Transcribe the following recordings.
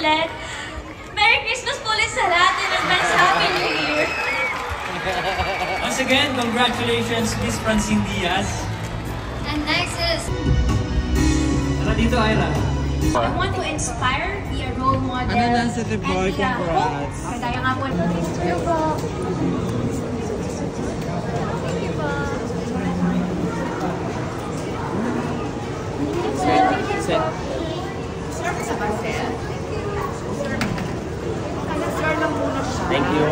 ulit. Merry Christmas po ulit sa lahat and advance Happy New Year! Once again, congratulations, Miss Francine Diaz. And next is... Tara dito, Ira. I want to inspire, be a role model, ano na sa The Boy? Congrats! Kagaya nga po ito, Mr. Po. Thank you po. Set. Serve sa basel. Sir lang muna siya. Thank you.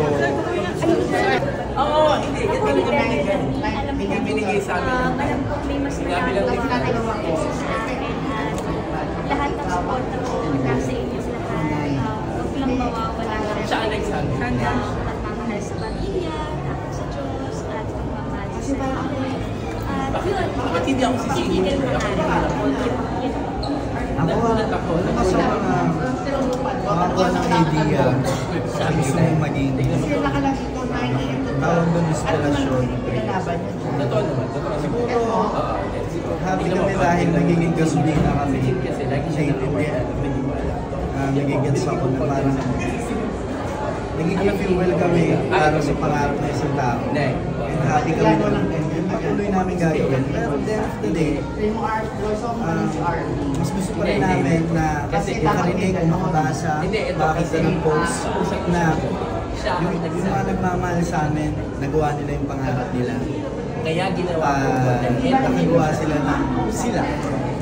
Oo, hindi. Ito talaga binigay. Hindi binigay sa amin. Alam ko may mas marami sa amin at lahat ng support na po nasa inyo lahat. Huwag lang mawawala. Siya ang nagsabi. Pagmamahal sa pamilya, tapos sa Diyos, at pagmamahal sa sarili. At yun, Bakit hindi ako sisingin? Ako sa mga ng idea, gusto mong maging tawag doon inspirasyon. Totoo naman. Siguro, happy kami dahil nagiging gasolina kami. Naiintindihan. Nagigets ako na parang nagiging fuel kami para sa pangarap na isang tao. And happy kami na patuloy namin gagawin. Pero at the end of the day, mas gusto pa rin namin na makarinig o makabasa, makakita ng post na yung mga nagmamahal sa amin, nagawa nila yung pangarap nila. Kaya ginawa ko. Nakagawa sila ng sila.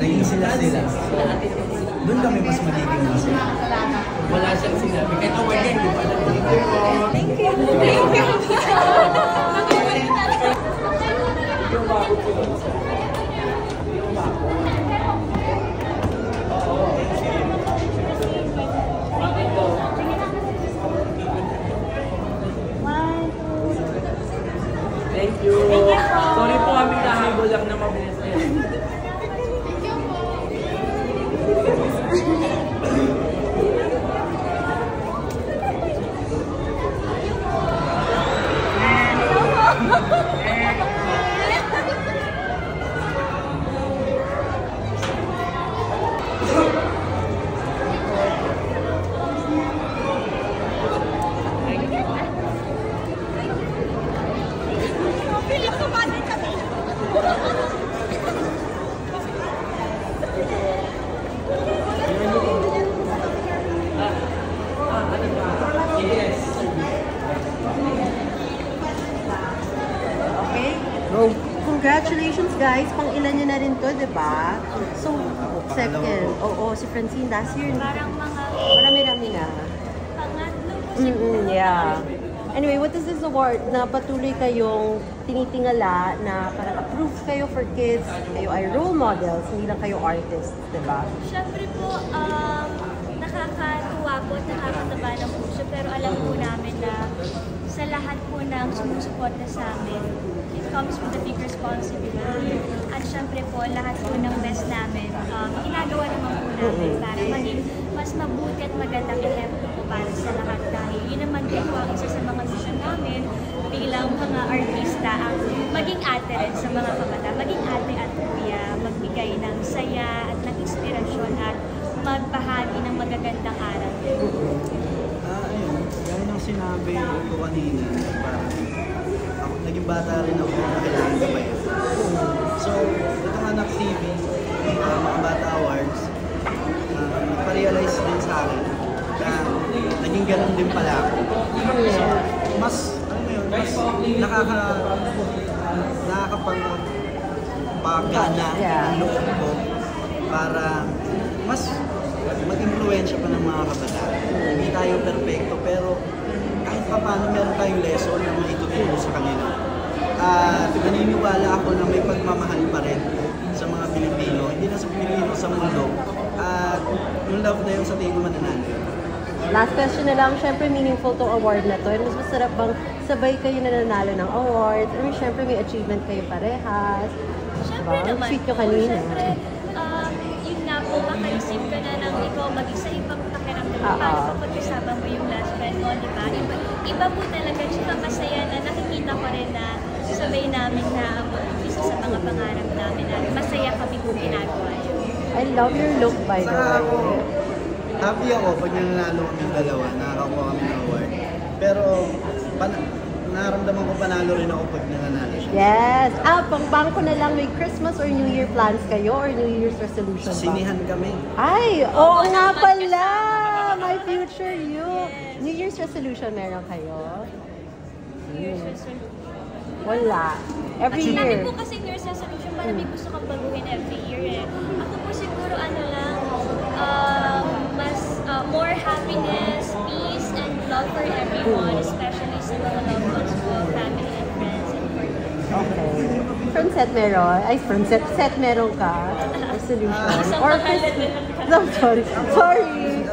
Naging sila. Doon kami mas magiging masaya. Wala siyang sinabi. Kahit award yan, di ba? Thank you. Thank you. Thank you. Sorry po kami nahabol lang na mabilis na yan. Congratulations guys! Pang-ilan nyo na rin to, di ba? So, second. Oo, si Francine last year. Parang mga... Marami-rami na. Pangatlo po siguro. Yeah. Anyway, what is this award? Na patuloy kayong tinitingala na parang approved kayo for kids, kayo ay role models, hindi lang kayo artists, di ba? Siyempre po, nakakatuwa po at nakakataba ng puso, pero alam po namin na sa lahat po ng sumusuporta sa amin, it comes with a big responsibility. At syempre po, lahat po ng best namin, ginagawa naman po namin para maging mas mabuti at magandang ehemplo po para sa lahat. Dahil yun naman po ang isa sa mga mission namin bilang mga artista, ang maging ate rin sa mga kabata, maging ate at kuya, magbigay ng saya at ng inspirasyon at magbahagi ng magagandang aral. Ayun, gaya ng sinabi ko kanina, parang ako, naging bata rin ako na kailangan gabay. So, itong Anak TV, mga Bata Awards, nagpa-realize din sa akin na naging ganun din pala ako. So, mas, ano mo yun, mas nakakapagpagana ang loob ko para mas mag-impluensya pa ng mga kabataan. Hindi tayo perfecto, pero kahit pa paano meron tayong lesson na maituturo sa kanila. At naniniwala ako na may pagmamahal pa rin sa mga Pilipino, hindi na sa Pilipino, sa mundo. At yung love na yun sa tingin ko mananalo. Last question na lang, syempre meaningful to award na to. Mas masarap bang sabay kayo na nanalo ng awards? I mean, syempre may achievement kayo parehas. Syempre naman Sweet nyo po, kanina. syempre, yun nga po, makaisip ka na ng ikaw mag-isa ibang pakiramdam. Paano kapag kasama mo yung last friend mo, di ba? Iba po talaga, tsaka masaya na nakikita ko rin na sabay namin na isa sa mga pangarap namin na masaya kami kung ginagawa yun. I love your look, by the way. happy ako pag nanalo kami dalawa, nakakakuha kami ng award. Pero, naramdaman ko panalo rin ako pag nananalo siya. Yes. Pang-bangko na lang, may Christmas or New Year plans kayo or New Year's resolution Sa ba? sinihan kami. Ay, oo nga pala! My future you! New Year's resolution meron kayo? Year's resolution. Wala. Every Kasi year. namin po kasi Year's resolution, parang may gusto kang baguhin every year eh. Ako po siguro ano lang, mas more happiness, peace, and love for everyone, especially sa mga loved ones ko, family and friends, and for Okay. From set meron? Ay, from set meron ka? Resolution? Isang Or pangalan na No, sorry. Sorry.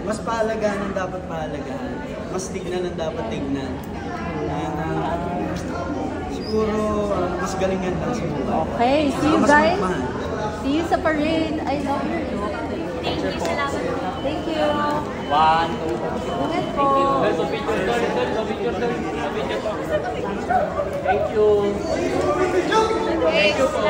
Mas pahalagahan ang dapat pahalagahan. Mas tignan ang dapat tignan. And, siguro, mas galingan lang sa buhay. Okay, see you Mas guys. magmahal. See you sa parade. I love your look. Thank you, salamat po. Thank you. 1, 2. Ingat po. So picture doon, so picture doon, so picture po. Thank you. Thank you po.